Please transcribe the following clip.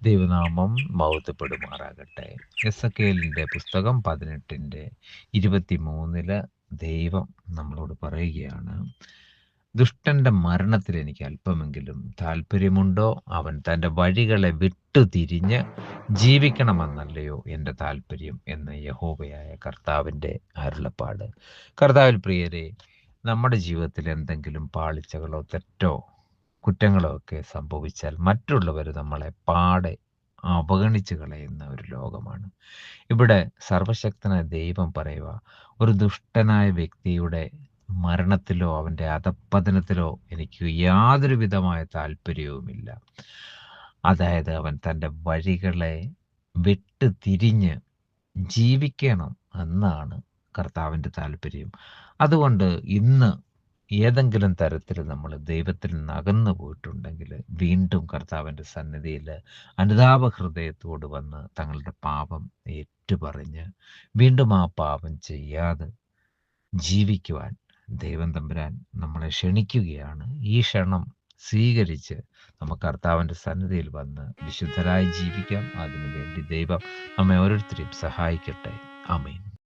ദൈവനാമം മഹത്വപ്പെടുമാറാകട്ടെ. എസെക്കേലിൻ്റെ പുസ്തകം 18:23 ദൈവം നമ്മളോട് പറയുകയാണ്, ദുഷ്ടന്റെ മരണത്തിൽ എനിക്ക് അല്പമെങ്കിലും താല്പര്യമുണ്ടോ? അവൻ തൻ്റെ വഴികളെ വിട്ടുതിരിഞ്ഞ് ജീവിക്കണമെന്നല്ലയോ എൻ്റെ താല്പര്യം എന്ന് യഹോവയായ കർത്താവിൻ്റെ അരുളപ്പാട്. കർത്താവിൽ പ്രിയരെ, നമ്മുടെ ജീവിതത്തിൽ എന്തെങ്കിലും പാളിച്ചകളോ തെറ്റോ കുറ്റങ്ങളോ ഒക്കെ സംഭവിച്ചാൽ മറ്റുള്ളവർ നമ്മളെ പാടെ അവഗണിച്ച് കളയുന്ന ഒരു ലോകമാണ്. ഇവിടെ സർവശക്തനായ ദൈവം പറയുക, ഒരു ദുഷ്ടനായ വ്യക്തിയുടെ മരണത്തിലോ അവൻ്റെ അധപ്പതനത്തിലോ എനിക്ക് യാതൊരു വിധമായ താല്പര്യവുമില്ല. അതായത് അവൻ തൻ്റെ വഴികളെ വിട്ട് തിരിഞ്ഞ് ജീവിക്കണം എന്നാണ് കർത്താവിൻ്റെ താല്പര്യം. അതുകൊണ്ട് ഇന്ന് ഏതെങ്കിലും തരത്തിൽ നമ്മൾ ദൈവത്തിൽ നിന്ന് അകന്നു പോയിട്ടുണ്ടെങ്കിൽ വീണ്ടും കർത്താവിൻ്റെ സന്നിധിയിൽ അനുതാപ ഹൃദയത്തോട് വന്ന് തങ്ങളുടെ പാപം ഏറ്റുപറഞ്ഞ് വീണ്ടും ആ പാപം ചെയ്യാതെ ജീവിക്കുവാൻ ദൈവം തമ്പുരാൻ നമ്മളെ ക്ഷണിക്കുകയാണ്. ഈ ക്ഷണം സ്വീകരിച്ച് നമുക്ക് കർത്താവിൻ്റെ സന്നിധിയിൽ വന്ന് വിശുദ്ധരായി ജീവിക്കാം. അതിനുവേണ്ടി ദൈവം നമ്മെ ഓരോരുത്തരെയും സഹായിക്കട്ടെ. ആമേൻ.